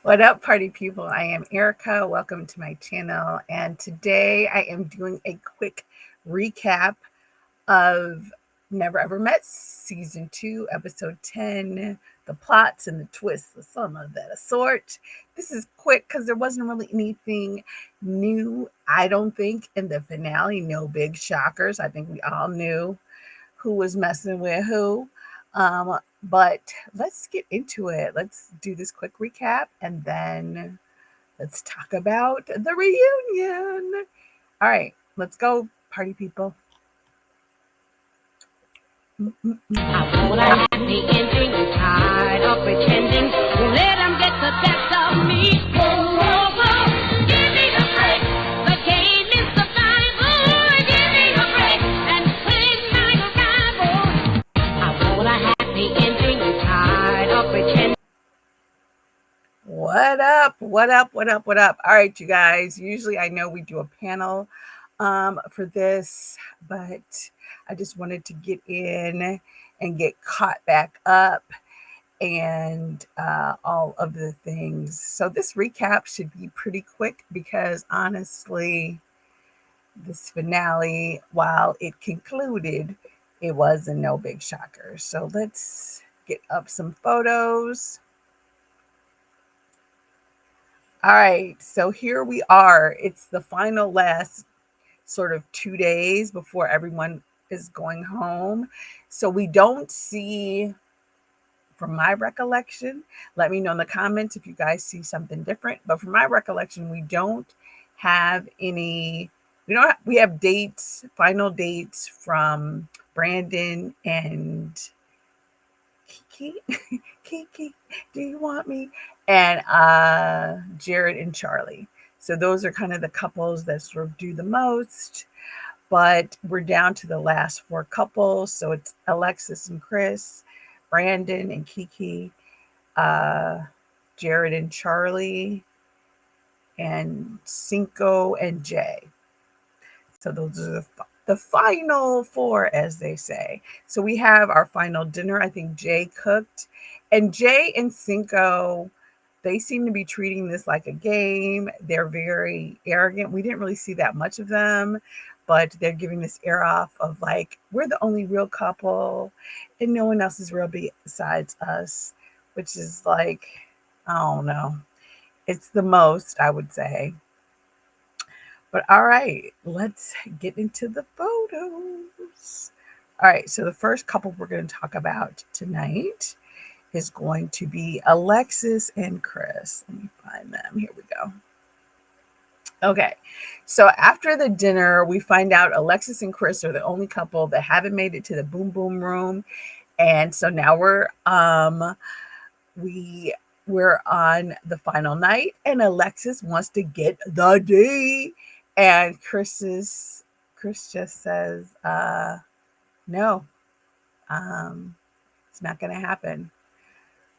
What up, party people? I am Erika. Welcome to my channel. And today I am doing a quick recap of Never Ever Met Season 2, Episode 10, the plots and the twists, some of that sort. This is quick because there wasn't really anything new, I don't think, in the finale. No big shockers. I think we all knew who was messing with who. But let's get into it. Let's do this quick recap and then let's talk about the reunion. All right, let's go, party people. I want a happy ending. Tired of pretending. Won't let them get the best of me. Whoa, whoa, whoa. Give me a break. The game is survival. Give me a break and play my arrival. I want a happy ending. Tired of pretending. What up? What up? What up? What up? All right, you guys. Usually I know we do a panel for this, but I just wanted to get in and get caught back up and all of the things. So this recap should be pretty quick because honestly, this finale, while it concluded, it wasn't no big shocker. So let's get up some photos. All right, so here we are. It's the final last sort of 2 days before everyone is going home. So we don't see, from my recollection, let me know in the comments if you guys see something different. But from my recollection, we don't have any. We have dates, final dates from Brandon and Kiki. Kiki, do you want me? And Jared and Charli. So those are kind of the couples that sort of do the most. But we're down to the last four couples. So it's Alexis and Chris, Brandon and Kiki, uh, Jared and Charli, and Cinco and Jay. So those are the final four, as they say. So we have our final dinner. I think Jay cooked. And Jay and Cinco, they seem to be treating this like a game. They're very arrogant. We didn't really see that much of them, but they're giving this air off of like, we're the only real couple and no one else is real besides us, which is like, I don't know. It's the most, I would say. But all right, let's get into the photos. All right, so the first couple we're going to talk about tonight is going to be Alexis and Chris. Let me find them. Here we go. Okay, so after the dinner, we find out Alexis and Chris are the only couple that haven't made it to the boom boom room, and so now we we're on the final night, and Alexis wants to get the D, and Chris just says, no, it's not going to happen.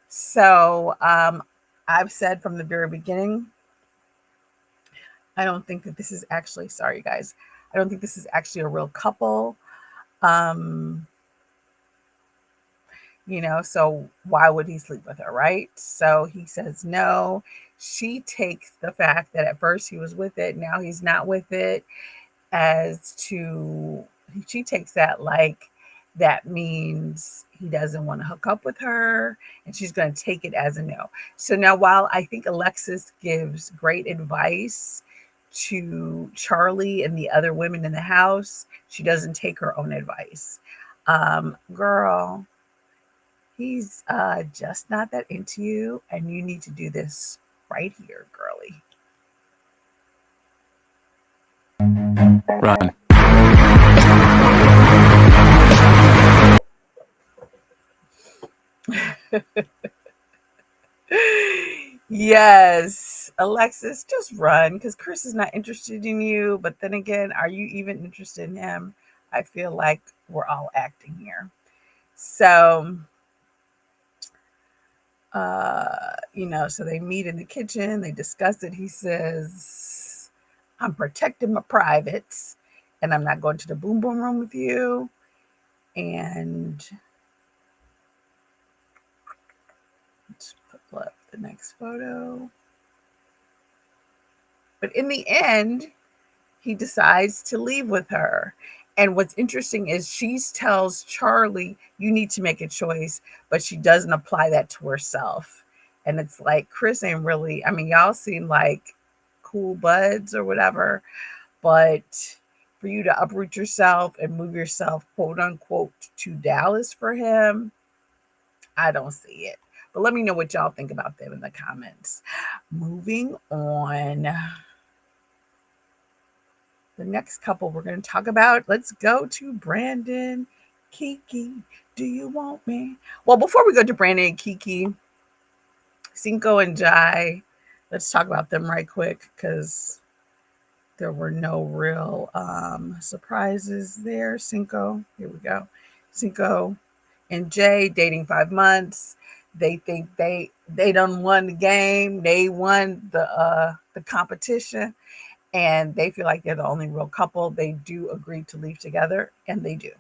So I've said from the very beginning, I don't think that this is actually, sorry guys, I don't think this is actually a real couple. Um, so why would he sleep with her, right? So he says no. She takes the fact that at first he was with it, now he's not with it, as to, she takes that like that means he doesn't want to hook up with her, and she's going to take it as a no. So now, while I think Alexis gives great advice to Charli and the other women in the house, she doesn't take her own advice. Girl, he's just not that into you, and you need to do this right here, girly. Run. Yes, Alexis, just run because Chris is not interested in you. But then again, are you even interested in him? I feel like we're all acting here. So, so they meet in the kitchen, they discuss it. He says, I'm protecting my privates and I'm not going to the boom boom room with you. And let's pull up the next photo. But in the end, he decides to leave with her. And what's interesting is she tells Charli, you need to make a choice, but she doesn't apply that to herself. And it's like, Chris ain't really, I mean, y'all seem like cool buds or whatever, but for you to uproot yourself and move yourself, quote unquote, to Dallas for him, I don't see it. But let me know what y'all think about them in the comments. Moving on. The next couple we're going to talk about, let's go to Brandon, Kiki. Do you want me? Well, before we go to Brandon and Kiki, Cinco and Jai, let's talk about them right quick because there were no real surprises there. Cinco, here we go. Cinco and Jay dating 5 months. They think they done won the game. They won the competition, and they feel like they're the only real couple. They do agree to leave together, and they do.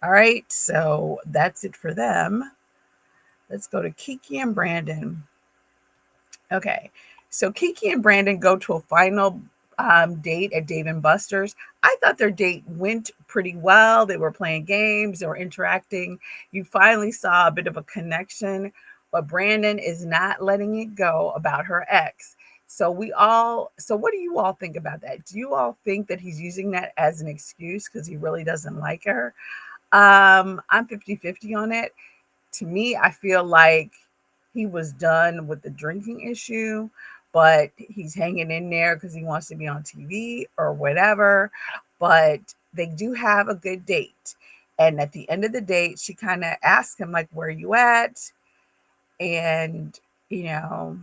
All right, so that's it for them. Let's go to Kiki and Brandon. Okay, so Kiki and Brandon go to a final date at Dave and Buster's. I thought their date went pretty well. They were playing games, they were interacting. You finally saw a bit of a connection, but Brandon is not letting it go about her ex. So what do you all think about that? Do you all think that he's using that as an excuse because he really doesn't like her? I'm 50-50 on it. To me, I feel like he was done with the drinking issue, but he's hanging in there because he wants to be on TV or whatever. But they do have a good date. And at the end of the date, she kind of asked him, like, where are you at? And, you know,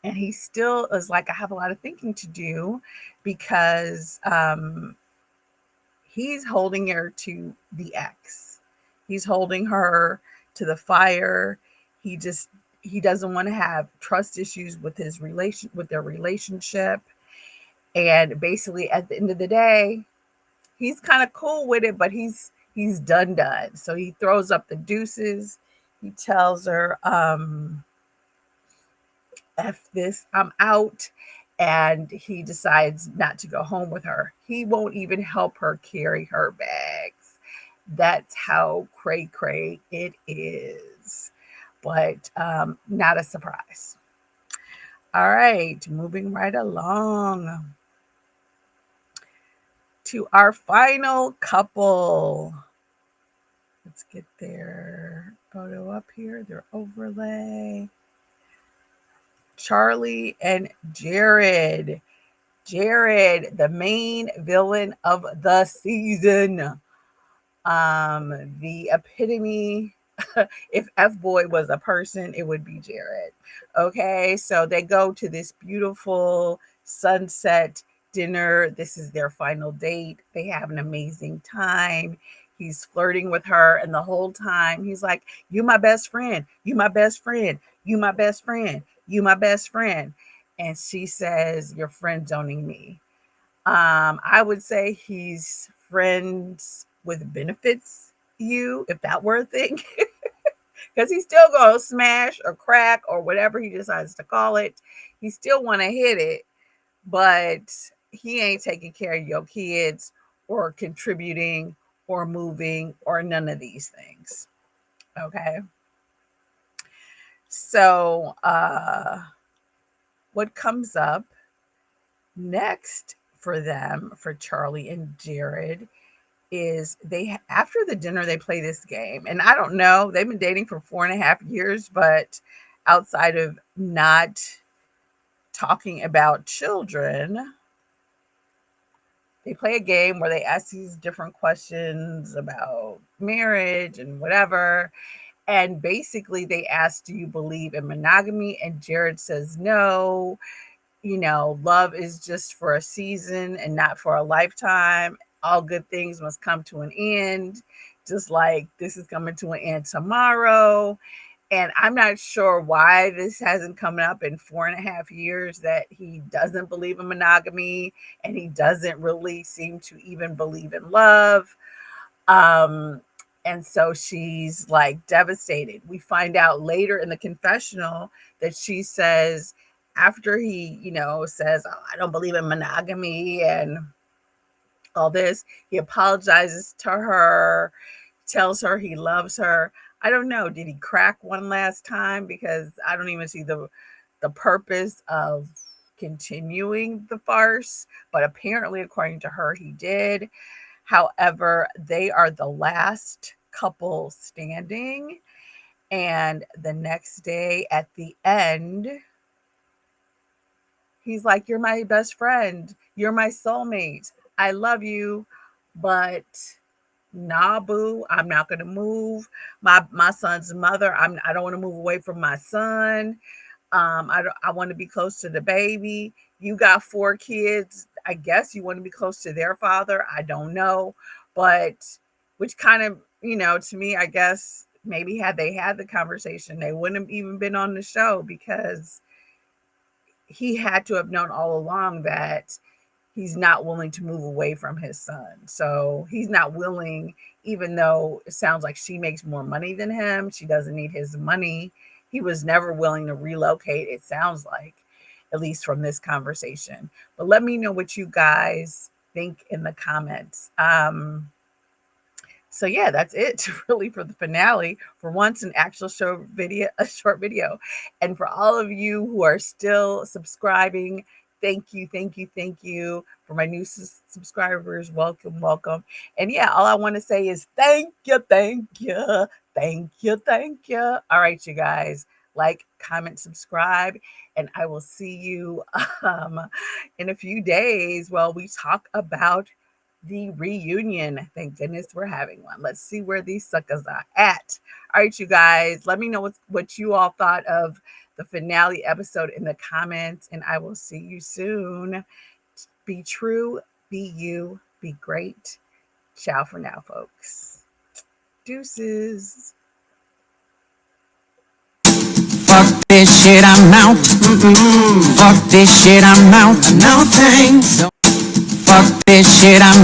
and he still is like, I have a lot of thinking to do because he's holding her to the ex. He's holding her to the fire. He just he doesn't want to have trust issues with their relationship. And basically at the end of the day, he's kind of cool with it, but he's done. So he throws up the deuces. He tells her, F this, I'm out. And he decides not to go home with her. He won't even help her carry her bags. That's how cray cray it is. But not a surprise. All right, moving right along to our final couple. Let's get their photo up here, their overlay. Charli and Jared. Jared, the main villain of the season. The epitome. If F Boy was a person, it would be Jared. Okay, so they go to this beautiful sunset dinner. This is their final date. They have an amazing time. He's flirting with her, and the whole time he's like, you my best friend, you my best friend, you my best friend, you my best friend. And she says, you're friend zoning me. I would say he's friends with benefits you, if that were a thing. Because he's still gonna smash or crack or whatever he decides to call it. He still wanna hit it, but he ain't taking care of your kids or contributing or moving or none of these things. Okay. So what comes up next for them, for Charli and Jared, is they after the dinner they play this game, and I don't know, they've been dating for 4.5 years, but outside of not talking about children, they play a game where they ask these different questions about marriage and whatever. And basically they ask, do you believe in monogamy? And Jared says no. Love is just for a season and not for a lifetime. All good things must come to an end, just like this is coming to an end tomorrow. And I'm not sure why this hasn't come up in 4.5 years, that he doesn't believe in monogamy and he doesn't really seem to even believe in love. Um, And so she's like devastated. We find out later in the confessional that she says, after he, says, "Oh, I don't believe in monogamy," and all this, he apologizes to her, tells her he loves her. I don't know. Did he crack one last time? Because I don't even see the purpose of continuing the farce. But apparently, according to her, he did. However, they are the last couple standing. And the next day at the end, he's like, "You're my best friend. You're my soulmate. I love you. But nah, boo, I'm not gonna move. My son's mother, I don't want to move away from my son. I want to be close to the baby. You got 4 kids. I guess you want to be close to their father. I don't know, but which kind of, to me, I guess maybe had they had the conversation, they wouldn't have even been on the show, because he had to have known all along that he's not willing to move away from his son. So he's not willing, even though it sounds like she makes more money than him, she doesn't need his money. He was never willing to relocate, it sounds like, at least from this conversation. But let me know what you guys think in the comments. So yeah, that's it really for the finale. For once, an actual show video, a short video. And for all of you who are still subscribing, thank you, thank you, thank you. For my new subscribers, welcome, welcome. And yeah, all I want to say is thank you, thank you, thank you, thank you. All right, you guys, like, comment, subscribe, and I will see you um, in a few days while we talk about the reunion. Thank goodness we're having one. Let's see where these suckers are at. All right, you guys, let me know what you all thought of the finale episode in the comments, and I will see you soon. Be true, be you, be great. Ciao for now, folks. Deuces. Fuck this shit, I'm out. Fuck this shit, I'm out. No thanks. Fuck this shit, I'm